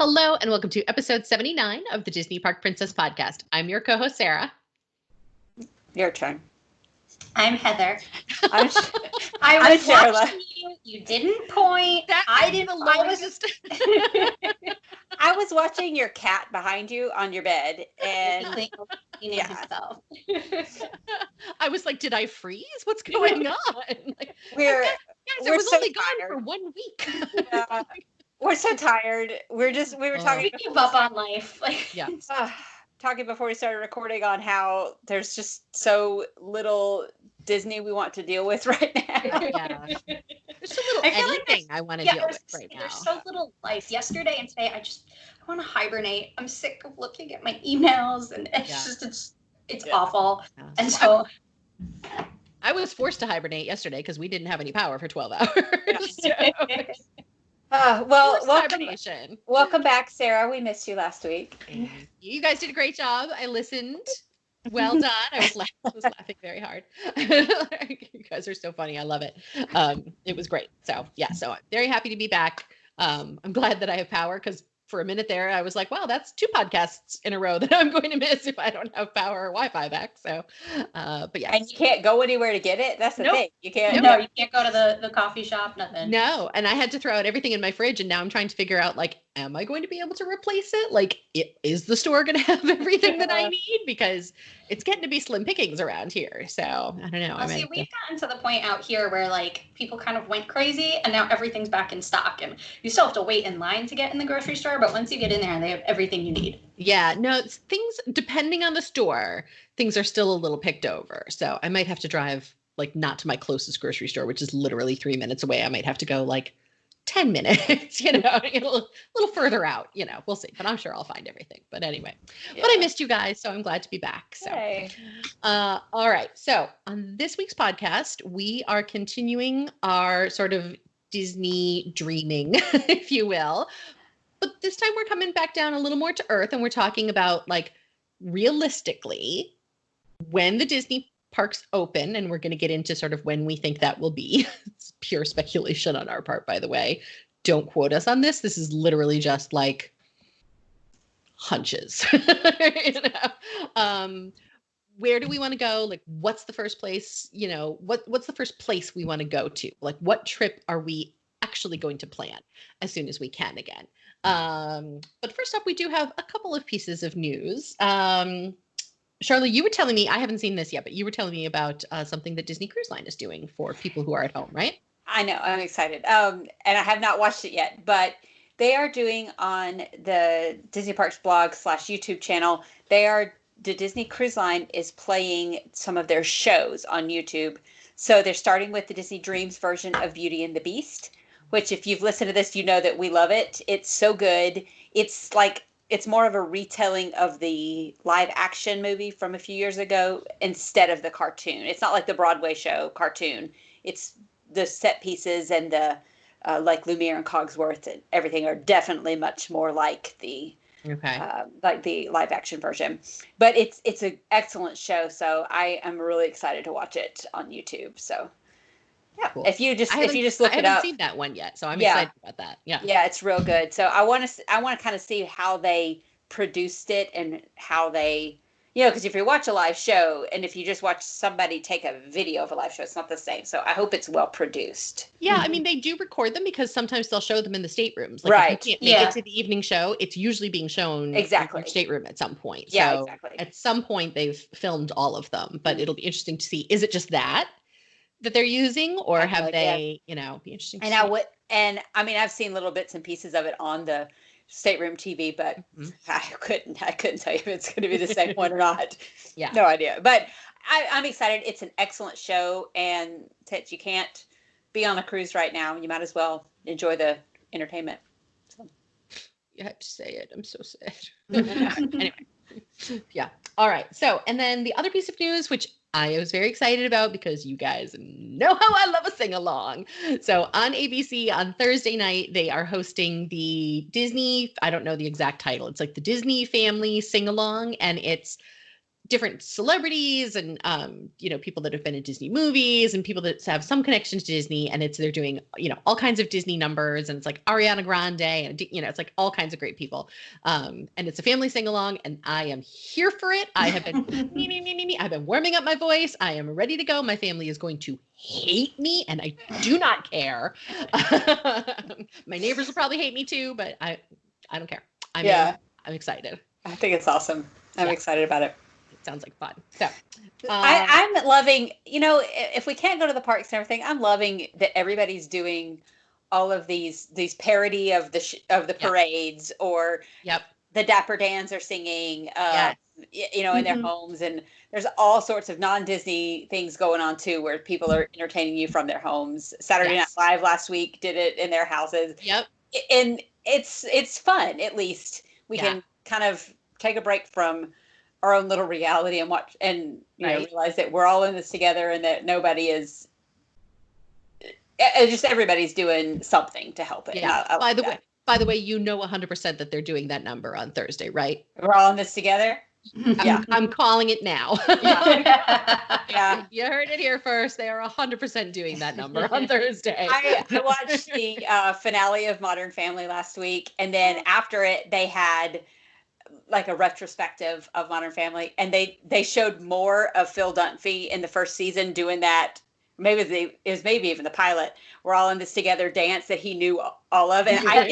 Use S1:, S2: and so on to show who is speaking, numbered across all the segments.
S1: Hello and welcome to episode 79 of the Disney Park Princess podcast. I'm your co-host, Sara.
S2: Your turn.
S3: I'm Heather.
S2: I
S3: was
S2: Sharla.
S3: watching you. You didn't point. I didn't.
S2: I was watching your cat behind you on your bed, and
S3: himself.
S1: I was like, "Did I freeze? What's going on?" Like,
S2: we're
S1: so
S2: only
S1: gone for 1 week.
S2: We're so tired. We were talking.
S3: We give up on life.
S2: Talking before we started recording on how there's just so little Disney we want to deal with right now.
S1: Yeah. There's so little anything I want to deal with right now.
S3: There's so little life. Yesterday and today, I want to hibernate. I'm sick of looking at my emails, and it's awful. Yeah. And so
S1: I was forced to hibernate yesterday because we didn't have any power for 12 hours.
S2: Welcome back, Sara. We missed you last week.
S1: You guys did a great job. I listened. Well done. I was laughing very hard. You guys are so funny. I love it. It was great. So I'm very happy to be back. I'm glad that I have power because for a minute there, I was like, wow, that's 2 podcasts in a row that I'm going to miss if I don't have power or Wi-Fi back. So, but yeah.
S2: And you can't go anywhere to get it? That's the thing. You can't.
S3: No, you can't go to the coffee shop, nothing.
S1: No, and I had to throw out everything in my fridge, and now I'm trying to figure out, like, am I going to be able to replace it? Like, is the store going to have everything that I need? Because it's getting to be slim pickings around here. So, I don't know.
S3: We've gotten to the point out here where, like, people kind of went crazy, and now everything's back in stock. And you still have to wait in line to get in the grocery store, but once you get in there, they have everything you need.
S1: Yeah, no, things, depending on the store, things are still a little picked over. So I might have to drive, like, not to my closest grocery store, which is literally 3 minutes away. I might have to go, like, 10 minutes, a little further out, we'll see, but I'm sure I'll find everything. But anyway, But I missed you guys, so I'm glad to be back. So, all right. So on this week's podcast, we are continuing our sort of Disney dreaming, if you will. But this time we're coming back down a little more to earth, and we're talking about, like, realistically, when the Disney parks open, and we're going to get into sort of when we think that will be. It's pure speculation on our part, by the way. Don't quote us on this. This is literally just like hunches. Where do we want to go? Like, what's the first place? What's the first place we want to go to? Like, what trip are we actually going to plan as soon as we can again? But first up, we do have a couple of pieces of news. Sharla, you were telling me, I haven't seen this yet, but you were telling me about something that Disney Cruise Line is doing for people who are at home, right?
S2: I know. I'm excited. And I have not watched it yet, but they are doing on the Disney Parks blog / YouTube channel, the Disney Cruise Line is playing some of their shows on YouTube. So they're starting with the Disney Dreams version of Beauty and the Beast, which if you've listened to this, you know that we love it. It's so good. It's more of a retelling of the live action movie from a few years ago instead of the cartoon. It's not like the Broadway show cartoon. It's the set pieces and the like Lumiere and Cogsworth and everything are definitely much more like the live action version. But it's an excellent show, so I am really excited to watch it on YouTube. So yeah, cool. If you just look it up.
S1: I haven't seen that one yet, so I'm excited about that.
S2: Yeah, it's real good. So I want to kind of see how they produced it and how they, because if you watch a live show and if you just watch somebody take a video of a live show, it's not the same. So I hope it's well produced.
S1: Yeah, I mean, they do record them because sometimes they'll show them in the staterooms. Like,
S2: right.
S1: If you can't make it to the evening show, it's usually being shown in the stateroom at some point.
S2: Yeah,
S1: so
S2: exactly.
S1: At some point, they've filmed all of them, but it'll be interesting to see. Is it just that they're using, or have they, be interesting to see.
S2: And I've seen little bits and pieces of it on the stateroom TV, but I couldn't tell you if it's going to be the same one or not.
S1: Yeah.
S2: No idea. But I'm excited. It's an excellent show, and since you can't be on a cruise right now, you might as well enjoy the entertainment. So.
S1: You had to say it. I'm so sad. Anyway. Yeah. All right. So, and then the other piece of news, which I was very excited about because you guys know how I love a sing-along. So on ABC on Thursday night, they are hosting the Disney, I don't know the exact title. It's like the Disney Family Sing-Along, and it's different celebrities and people that have been in Disney movies and people that have some connection to Disney, and they're doing all kinds of Disney numbers, and it's like Ariana Grande, and it's like all kinds of great people, and it's a family sing along, and I am here for it. I have been me. I've been warming up my voice. I am ready to go. My family is going to hate me, and I do not care. My neighbors will probably hate me too, but I don't care. I'm excited.
S2: I think it's awesome. I'm excited about it.
S1: Sounds like fun. So
S2: I'm loving, if we can't go to the parks and everything, I'm loving that everybody's doing all of these parody of the parades, or the Dapper Dans are singing, in their homes, and there's all sorts of non-Disney things going on too, where people are entertaining you from their homes. Saturday Night Live last week did it in their houses. And it's fun. At least we can kind of take a break from our own little reality and watch and realize that we're all in this together, and that nobody is just everybody's doing something to help it.
S1: Yeah. By the way, 100% that they're doing that number on Thursday, right?
S2: We're all in this together.
S1: Yeah, I'm calling it now.
S2: Yeah.
S1: You heard it here first. They are 100% doing that number on Thursday.
S2: I watched the finale of Modern Family last week, and then after it, they had like a retrospective of Modern Family, and they showed more of Phil Dunphy in the first season doing that. Maybe it was maybe even the pilot. We're all in this together dance that he knew all of, and I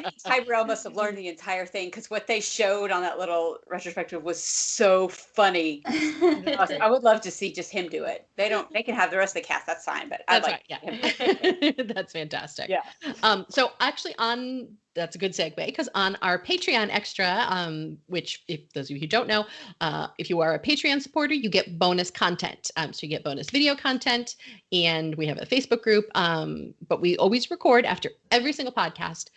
S2: think Tyrell must have learned the entire thing, because what they showed on that little retrospective was so funny. I would love to see just him do it. They can have the rest of the cast. That's fine, but
S1: That's right. That's fantastic.
S2: Yeah.
S1: So actually that's a good segue, because on our Patreon extra, which, if those of you who don't know, if you are a Patreon supporter, you get bonus content. So you get bonus video content, and we have a Facebook group, but we always record after every single podcast,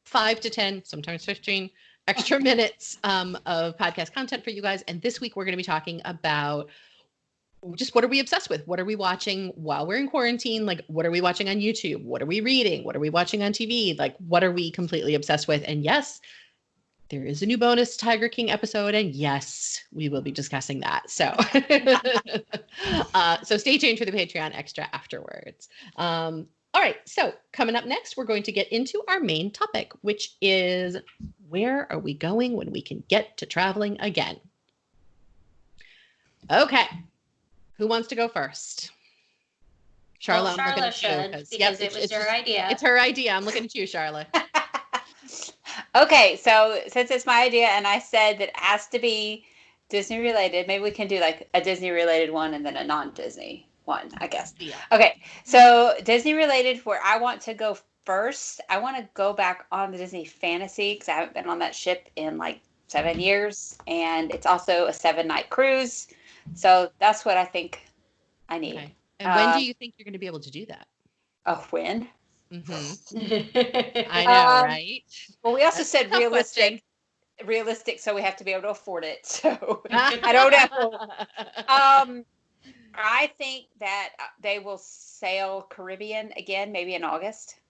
S1: 5 to 10, sometimes 15 extra minutes of podcast content for you guys. And this week we're going to be talking about just what are we obsessed with? What are we watching while we're in quarantine? Like, what are we watching on YouTube? What are we reading? What are we watching on TV? Like, what are we completely obsessed with? And yes, there is a new bonus Tiger King episode, and yes, we will be discussing that. So, so stay tuned for the Patreon extra afterwards. All right. So coming up next, we're going to get into our main topic, which is, where are we going when we can get to traveling again? Okay. Who wants to go first? Sharla,
S3: well, Sharla should, because it was your idea.
S1: It's her idea. I'm looking at you, Sharla.
S2: Okay, so since it's my idea, and I said that it has to be Disney related, maybe we can do like a Disney related one and then a non-Disney one, I guess.
S1: Yeah.
S2: Okay, so Disney related, where I want to go first, I want to go back on the Disney Fantasy, because I haven't been on that ship in like 7 years, and it's also a 7-night cruise. So that's what I think I need.
S1: Okay. And when do you think you're going to be able to do that?
S2: Oh, when?
S1: Mm-hmm. I know, right?
S2: Well, we also said realistic. Realistic, so we have to be able to afford it. So I don't know. I think that they will sail Caribbean again, maybe in August.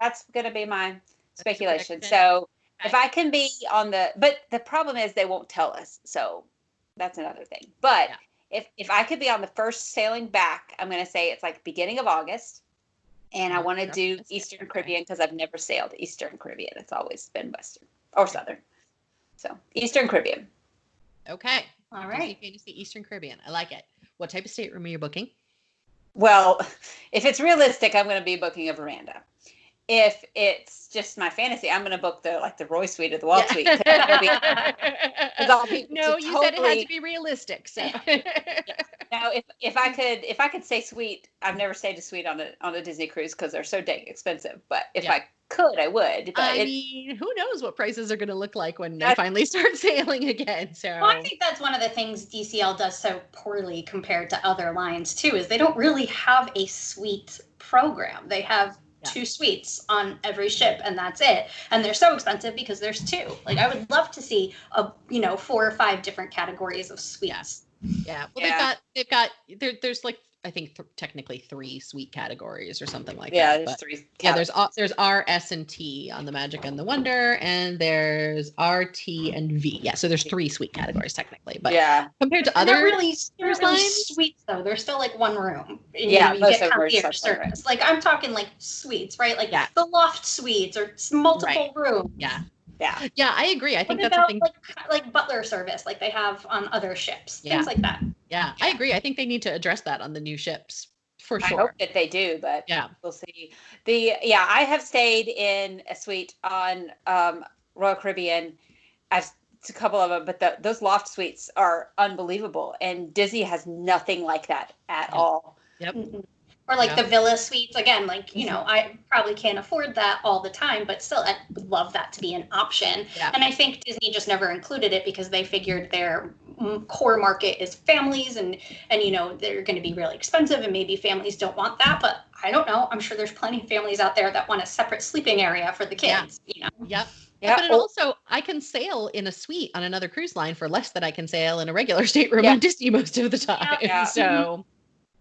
S2: That's going to be my speculation. So if I can be on but the problem is they won't tell us. So that's another thing. But if I could be on the first sailing back, I'm going to say it's like beginning of August. And I want to do Eastern Caribbean, because I've never sailed Eastern Caribbean. It's always been Western or Southern. So Eastern Caribbean.
S1: Okay.
S3: All right.
S1: Disney Fantasy Eastern Caribbean. I like it. What type of stateroom are you booking?
S2: Well, if it's realistic, I'm going to be booking a veranda. If it's just my fantasy, I'm going to book the Roy Suite or the Walt Suite.
S1: No, you said it had to be realistic. So
S2: now, if I could say suite, I've never stayed a suite on a Disney cruise, because they're so dang expensive. But if I could, I would. But
S1: I mean, who knows what prices are going to look like when they finally start sailing again? So
S3: well, I think that's one of the things DCL does so poorly compared to other lines too, is they don't really have a suite program. They have 2 suites on every ship, and that's it. And they're so expensive because there's 2. Like, I would love to see 4 or 5 different categories of suites.
S1: Yeah. Well, they've got there's like I think technically 3 suite categories or something like
S2: Yeah,
S1: that.
S2: there's
S1: But
S2: 3
S1: yeah,
S2: categories.
S1: there's R, S, and T on the Magic and the Wonder, and there's R, T, and V. Yeah, so there's 3 suite categories technically. But
S2: Yeah.
S1: compared to
S3: They're
S1: other
S3: not
S1: cruise
S3: really
S1: lines,
S3: suites though. They're still like one room. And,
S2: Yeah,
S3: you
S2: most
S3: get
S2: of them are just
S3: concierge
S2: like one room.
S3: service. Like I'm talking like suites, right? Like
S1: Yeah.
S3: the loft suites or multiple rooms.
S1: yeah,
S2: Yeah.
S1: yeah, I agree. I think
S3: What
S1: that's
S3: about
S1: something.
S3: like butler service, like they have on other ships,
S1: Yeah.
S3: things like that.
S1: Yeah, I agree. I think they need to address that on the new ships for
S2: I
S1: sure.
S2: hope that they do, but
S1: Yeah.
S2: we'll see. I have stayed in a suite on Royal Caribbean. It's a couple of them, but those loft suites are unbelievable, and Disney has nothing like that at all.
S1: Yep.
S3: Mm-hmm. Or like the villa suites again, like, you know,
S2: Mhm.
S3: I probably can't afford that all the time, but still I would love that to be an option.
S1: Yeah.
S3: And I think Disney just never included it because they figured their core market is families and you know, they're going to be really expensive and maybe families don't want that, but I don't know. I'm sure there's plenty of families out there that want a separate sleeping area for the kids, you know.
S1: Yep.
S2: Yeah.
S1: But also, I can sail in a suite on another cruise line for less than I can sail in a regular stateroom on Disney most of the time.
S2: Yeah.
S1: So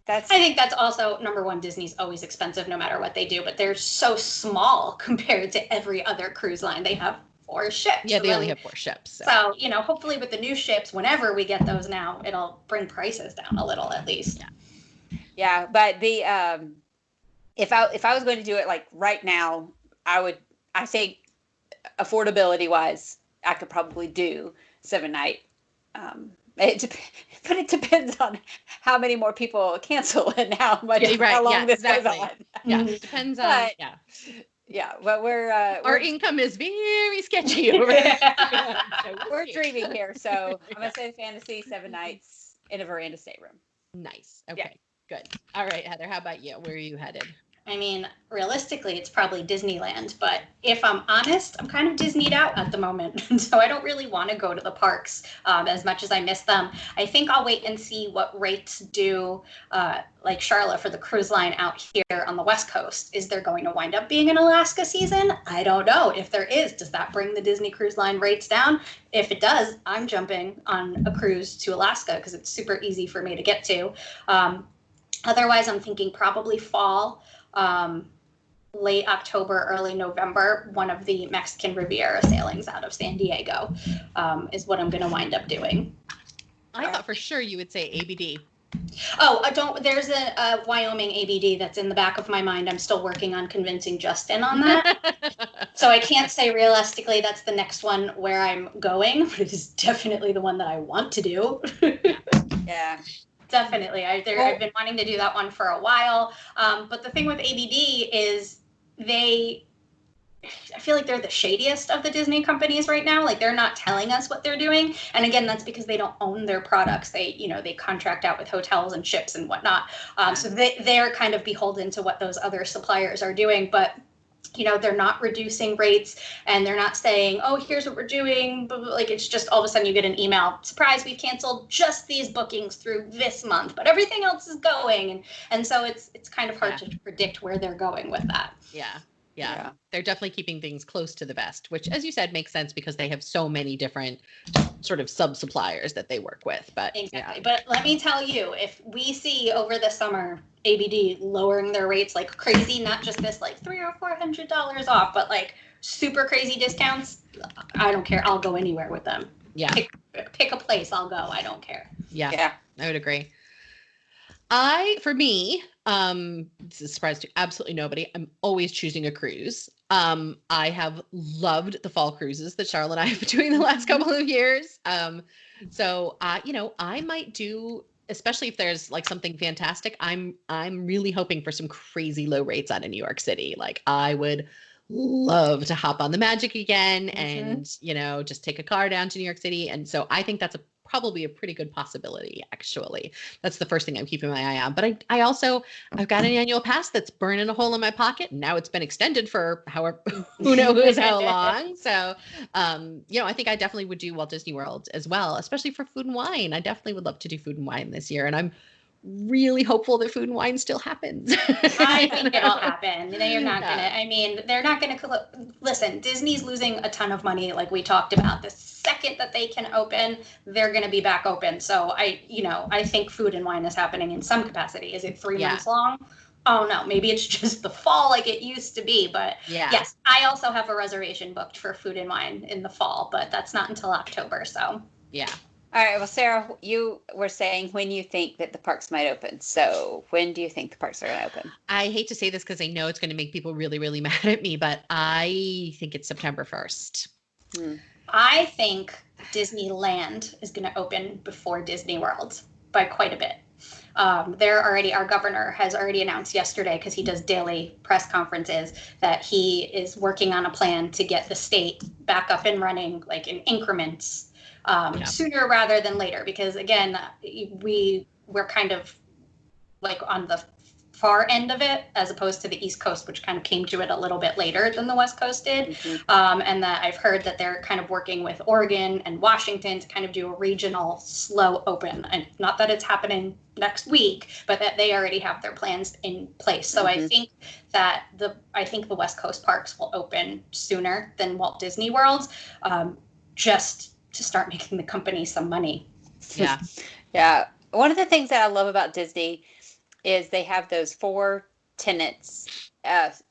S3: I think that's also number one. Disney's always expensive no matter what they do, but they're so small compared to every other cruise line. They have 4 ships.
S1: yeah, they only have 4 ships.
S3: So, you know, hopefully with the new ships, whenever we get those now, it'll bring prices down a little at least.
S2: Yeah, but the if I was going to do it like right now, I think affordability wise, I could probably do 7-night. But it depends on how many more people cancel and how long this goes on.
S1: Yeah, it depends on
S2: but
S1: our income is very sketchy over here. So
S2: we're dreaming here, so I'm gonna say fantasy 7 nights in a veranda stateroom.
S1: Nice. Okay, good. All right, Heather, how about you? Where are you headed?
S3: I mean, realistically, it's probably Disneyland, but if I'm honest, I'm kind of Disneyed out at the moment. So I don't really want to go to the parks as much as I miss them. I think I'll wait and see what rates do, like Sharla for the cruise line out here on the West Coast. Is there going to wind up being an Alaska season? I don't know. If there is, does that bring the Disney Cruise Line rates down? If it does, I'm jumping on a cruise to Alaska because it's super easy for me to get to. Otherwise, I'm thinking probably fall. Late October, early November, one of the Mexican Riviera sailings out of San Diego is what I'm going to wind up doing.
S1: I thought for sure you would say ABD.
S3: Oh, there's a Wyoming ABD that's in the back of my mind. I'm still working on convincing Justin on that. So I can't say realistically that's the next one where I'm going, but it is definitely the one that I want to do.
S2: Yeah.
S3: Definitely. I've been wanting to do that one for a while. But the thing with ABD is I feel like they're the shadiest of the Disney companies right now. Like they're not telling us what they're doing. And again, that's because they don't own their products. They contract out with hotels and ships and whatnot. So they're kind of beholden to what those other suppliers are doing. But they're not reducing rates and they're not saying, oh, here's what we're doing. Like, it's just all of a sudden you get an email, surprise, we've canceled just these bookings through this month, but everything else is going. And so it's kind of hard to predict where they're going with that.
S1: Yeah. They're definitely keeping things close to the vest, which, as you said, makes sense because they have so many different sort of sub-suppliers that they work with. But
S3: exactly. But let me tell you, if we see over the summer ABD lowering their rates like crazy, not just this like $300 or $400 off, but like super crazy discounts, I don't care. I'll go anywhere with them.
S1: Yeah.
S3: Pick a place, I'll go. I don't care.
S1: Yeah. I would agree. For me, this is a surprise to absolutely nobody, I'm always choosing a cruise. I have loved the fall cruises that Sharla and I have been doing the last couple of years. So I might do, especially if there's like something fantastic, I'm really hoping for some crazy low rates out of New York City. Like I would love to hop on the Magic again and, just take a car down to New York City. And so I think that's probably a pretty good possibility, actually. That's the first thing I'm keeping my eye on. But I've got an annual pass that's burning a hole in my pocket. And now it's been extended for who knows how long. So, I think I definitely would do Walt Disney World as well, especially for food and wine. I definitely would love to do food and wine this year. And I'm really hopeful that Food and Wine still happens.
S3: I think it'll happen. They are not going to, I mean, they're not going to, listen, Disney's losing a ton of money, like we talked about. The second that they can open, they're going to be back open. So I think Food and Wine is happening in some capacity. Is it 3 months long? Oh no, maybe it's just the fall like it used to be. But yes, I also have a reservation booked for Food and Wine in the fall, but that's not until October. So
S1: yeah.
S2: All right. Well, Sarah, you were saying when you think that the parks might open. So when do you think the parks are going to open?
S1: I hate to say this because I know it's going to make people really, really mad at me, but I think it's September 1st.
S3: I think Disneyland is going to open before Disney World by quite a bit. Our governor has already announced yesterday, because he does daily press conferences, that he is working on a plan to get the state back up and running, like in increments, sooner rather than later. Because again, we're kind of like on the far end of it, as opposed to the East Coast, which kind of came to it a little bit later than the West Coast did. And that I've heard that they're kind of working with Oregon and Washington to kind of do a regional slow open. And not that it's happening next week, but that they already have their plans in place. So I think that the West Coast parks will open sooner than Walt Disney World, just to start making the company some money.
S1: Yeah.
S2: Yeah. One of the things that I love about Disney is they have those 4 tenets: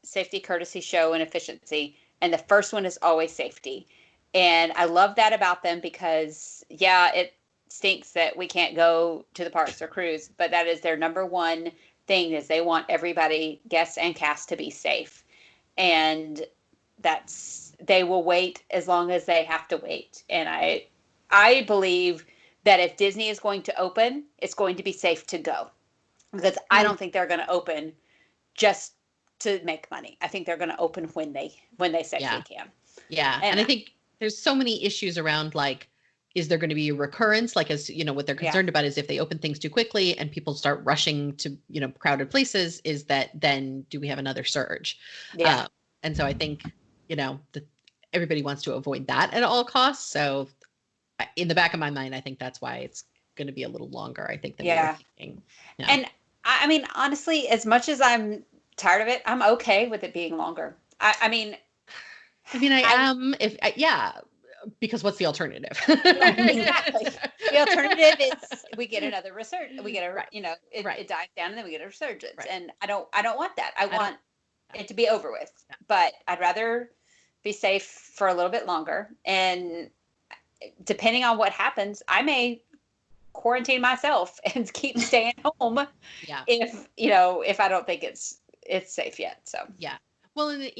S2: safety, courtesy, show, and efficiency. And the first one is always safety. And I love that about them, because it stinks that we can't go to the parks or cruise, but that is their number one thing, is they want everybody, guests and cast, to be safe. And they will wait as long as they have to wait. And I believe that if Disney is going to open, it's going to be safe to go. Because I don't think they're going to open just to make money. I think they're going to open when they safely can.
S1: Yeah. And I think there's so many issues around, like, is there going to be a recurrence? Like, as you know, what they're concerned about is if they open things too quickly and people start rushing to, crowded places, is that then do we have another surge? Yeah. And so I think, everybody wants to avoid that at all costs. So in the back of my mind, I think that's why it's going to be a little longer, I think, than we were thinking. Yeah.
S2: And I mean, honestly, as much as I'm tired of it, I'm okay with it being longer. I mean,
S1: because what's the alternative?
S2: Exactly. The alternative is we get another resurgence. We get it dies down, and then we get a resurgence. Right. And I don't want that. I want it to be over with. Yeah. But I'd rather be safe for a little bit longer. And depending on what happens, I may quarantine myself and keep staying home. Yeah. If I don't think it's safe yet. So
S1: yeah. Well, and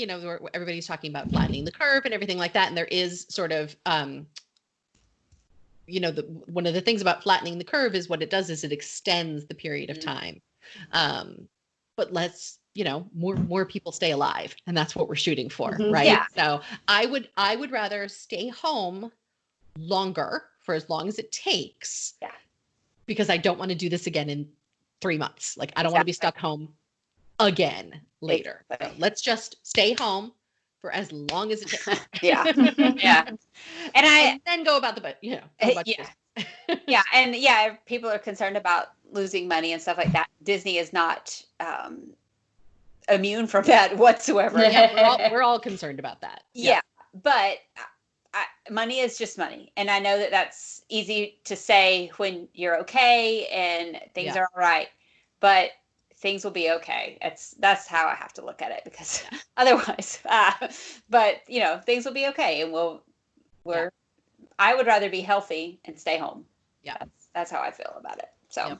S1: everybody's talking about flattening the curve and everything like that, and there is sort of one of the things about flattening the curve is what it does is it extends the period of time. But let's more people stay alive, and that's what we're shooting for, right? Yeah. So I would rather stay home longer, for as long as it takes. Yeah. Because I don't want to do this again in 3 months. Like, I don't want to be stuck home again later. So let's just stay home for as long as it takes.
S2: Yeah. Yeah.
S1: And then go about the
S2: And if people are concerned about losing money and stuff like that, Disney is not immune from that whatsoever.
S1: Yeah, we're all concerned about that.
S2: Yeah. But money is just money. And I know that that's easy to say when you're okay and things are all right, but things will be okay. That's how I have to look at it, because otherwise, but things will be okay, and I would rather be healthy and stay home. Yeah. That's how I feel about it. So,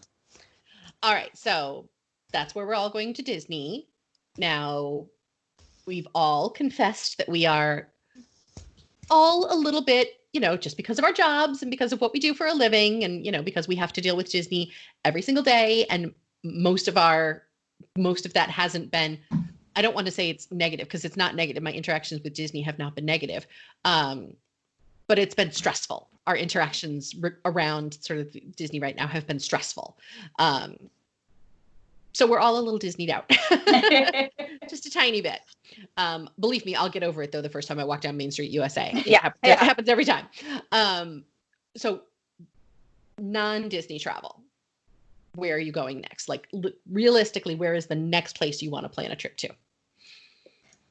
S1: all right. So that's where we're all going to Disney. Now, we've all confessed that we are all a little bit, just because of our jobs and because of what we do for a living, and, because we have to deal with Disney every single day. And most of that hasn't been, I don't want to say it's negative, because it's not negative. My interactions with Disney have not been negative. But it's been stressful. Our interactions around sort of Disney right now have been stressful. So we're all a little Disneyed out, just a tiny bit. Believe me, I'll get over it though. The first time I walk down Main Street, USA, it happens every time. So non-Disney travel. where are you going next? Like realistically, where is the next place you want to plan a trip to?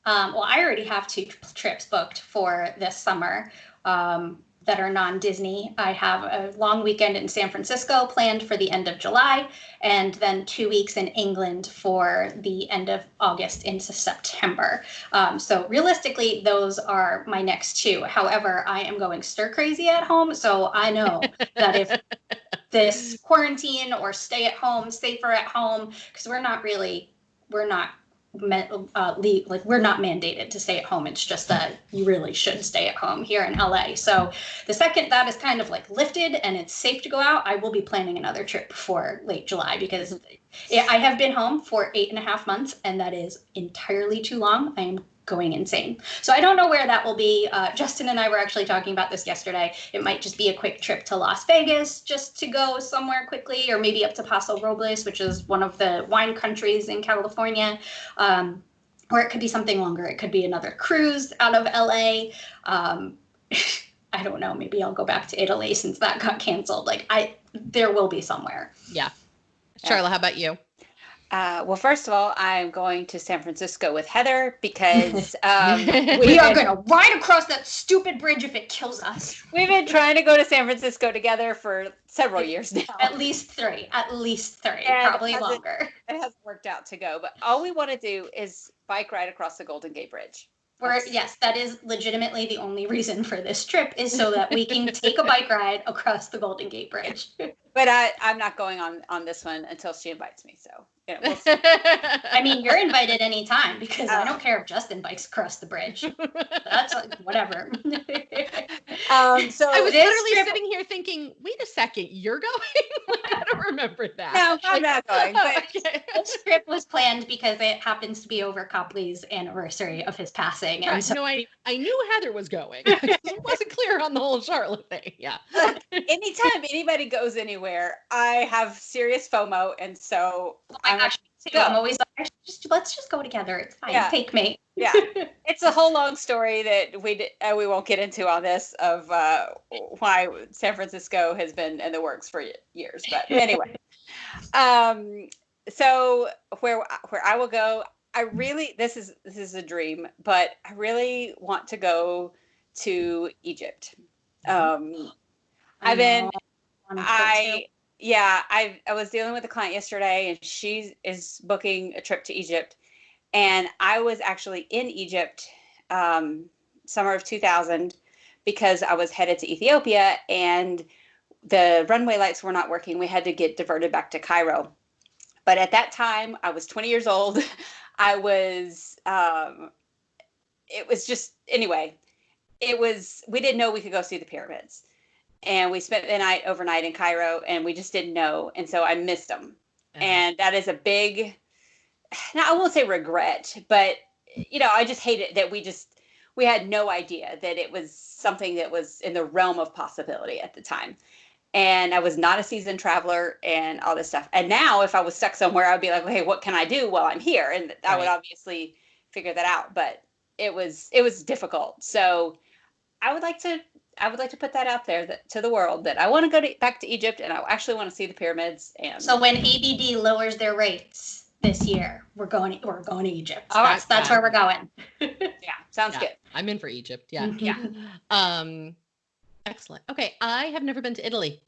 S3: Well, I already have 2 trips booked for this summer that are non-Disney. I have a long weekend in San Francisco planned for the end of July, and then 2 weeks in England for the end of August into September. So realistically, those are my next 2. However, I am going stir crazy at home, so I know that if this quarantine or stay at home, safer at home, because we're not we're not mandated to stay at home. It's just that you really should stay at home here in LA. So the second that is kind of like lifted and it's safe to go out, I will be planning another trip for late July, because I have been home for 8.5 months, and that is entirely too long. I am going insane. So I don't know where that will be. Justin and I were actually talking about this yesterday. It might just be a quick trip to Las Vegas just to go somewhere quickly, or maybe up to Paso Robles, which is one of the wine countries in California. Or it could be something longer. It could be another cruise out of LA. I don't know. Maybe I'll go back to Italy since that got canceled. There will be somewhere.
S1: Yeah. Sharla, how about you?
S2: Well, first of all, I'm going to San Francisco with Heather because
S3: we are going to ride across that stupid bridge if it kills us.
S2: We've been trying to go to San Francisco together for several years now.
S3: At least three, and probably longer.
S2: It hasn't worked out to go, but all we want to do is bike ride across the Golden Gate Bridge.
S3: Yes, that is legitimately the only reason for this trip, is so that we can take a bike ride across the Golden Gate Bridge.
S2: But I'm not going on this one until she invites me. So, we'll see.
S3: I mean, you're invited anytime, because I don't care if Justin bikes across the bridge. That's whatever.
S2: So
S1: I was literally sitting here thinking, wait a second, you're going? I don't remember that.
S2: No, I'm not going. But
S3: this trip was planned because it happens to be over Copley's anniversary of his passing.
S1: And so I knew Heather was going. It wasn't clear on the whole Charlotte thing. Yeah.
S2: Anytime anybody goes anywhere, I have serious FOMO, and so
S3: I'm always like, let's just go together. It's fine. Yeah. Take me.
S2: Yeah, it's a whole long story that we won't get into on this of why San Francisco has been in the works for years. But anyway, so where I will go, this is a dream, but I really want to go to Egypt. I was dealing with a client yesterday, and she is booking a trip to Egypt. And I was actually in Egypt summer of 2000 because I was headed to Ethiopia, and the runway lights were not working. We had to get diverted back to Cairo. But at that time, I was 20 years old. We didn't know we could go see the pyramids. And we spent the night overnight in Cairo, and we just didn't know. And so I missed them. Uh-huh. And that is a big, now I won't say regret, but, I just hate it that we had no idea that it was something that was in the realm of possibility at the time. And I was not a seasoned traveler and all this stuff. And now if I was stuck somewhere, I'd be like, hey, what can I do while I'm here? And I would obviously figure that out, but it was difficult. So I would like to put that out there to the world that I want to go back to Egypt, and I actually want to see the pyramids. And
S3: so when ABD lowers their rates this year, we're going to Egypt. That's where we're going.
S2: Yeah, sounds good.
S1: I'm in for Egypt. Yeah.
S3: Mm-hmm.
S1: Yeah. Excellent. Okay, I have never been to Italy,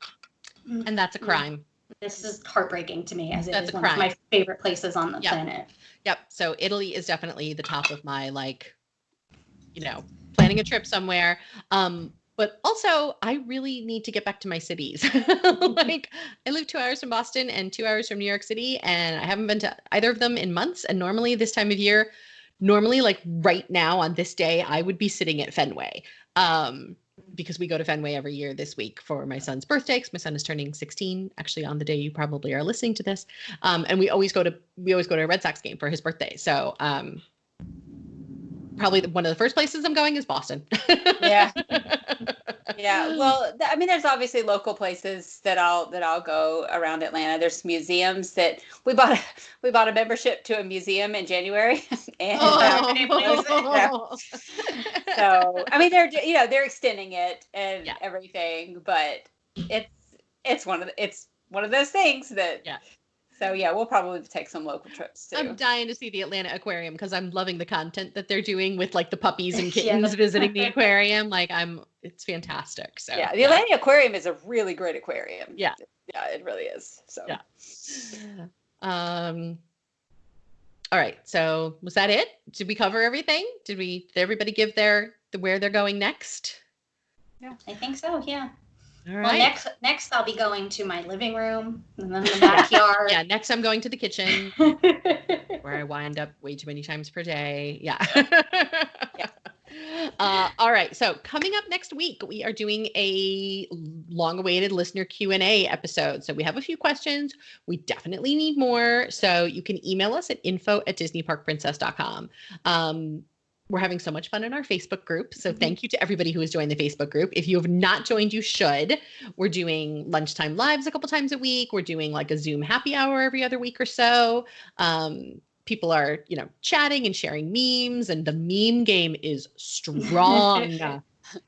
S1: and that's a crime.
S3: This is heartbreaking to me, as it is one of my favorite places on the planet.
S1: Yep. So Italy is definitely the top of my planning a trip somewhere. But also, I really need to get back to my cities. I live 2 hours from Boston and 2 hours from New York City, and I haven't been to either of them in months. And normally this time of year, right now on this day, I would be sitting at Fenway. Because we go to Fenway every year this week for my son's birthday, because my son is turning 16, actually on the day you probably are listening to this. And we always go to a Red Sox game for his birthday. So probably one of the first places I'm going is Boston.
S2: Yeah. Yeah. Well, there's obviously local places that I'll go around Atlanta. There's museums that we bought a membership to a museum in January. And so they're extending it and everything, but it's one of those things that.
S1: Yeah.
S2: So yeah, we'll probably take some local trips too.
S1: I'm dying to see the Atlanta Aquarium because I'm loving the content that they're doing with like the puppies and kittens visiting the aquarium. Like it's fantastic. So
S2: yeah, the Atlanta Aquarium is a really great aquarium.
S1: Yeah.
S2: Yeah, it really is. So
S1: yeah. All right. So was that it? Did we cover everything? Did everybody give where they're going next?
S3: Yeah, I think so. Yeah.
S1: All right.
S3: Well, next I'll be going to my living room and then the backyard.
S1: Yeah. Next I'm going to the kitchen where I wind up way too many times per day. Yeah.
S2: Yeah.
S1: All right. So coming up next week, we are doing a long-awaited listener Q&A episode. So we have a few questions. We definitely need more. So you can email us at info@disneyparkprincess.com. We're having so much fun in our Facebook group. So thank you to everybody who has joined the Facebook group. If you have not joined, you should. We're doing lunchtime lives a couple times a week. We're doing like a Zoom happy hour every other week or so. People are, chatting and sharing memes, and the meme game is strong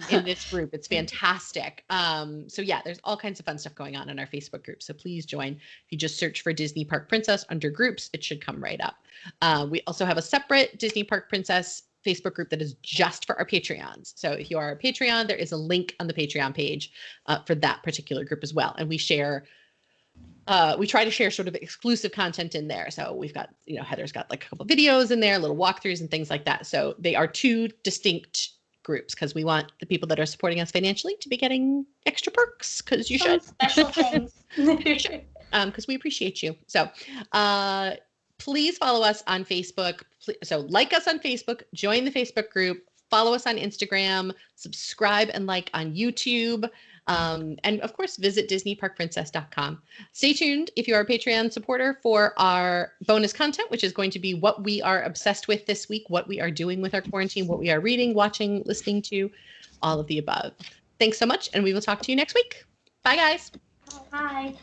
S1: in this group. It's fantastic. So yeah, there's all kinds of fun stuff going on in our Facebook group. So please join. If you just search for Disney Park Princess under groups, it should come right up. We also have a separate Disney Park Princess Facebook group that is just for our Patreons. So if you are a Patreon, there is a link on the Patreon page for that particular group as well. And we try to share sort of exclusive content in there. So we've got, Heather's got like a couple videos in there, little walkthroughs and things like that. So they are two distinct groups because we want the people that are supporting us financially to be getting extra perks because you should.
S3: Special things.
S1: Because we appreciate you. So please follow us on Facebook. So like us on Facebook, join the Facebook group, follow us on Instagram, subscribe and like on YouTube. And of course, visit DisneyParkPrincess.com. Stay tuned if you are a Patreon supporter for our bonus content, which is going to be what we are obsessed with this week, what we are doing with our quarantine, what we are reading, watching, listening to, all of the above. Thanks so much, and we will talk to you next week. Bye, guys.
S3: Bye.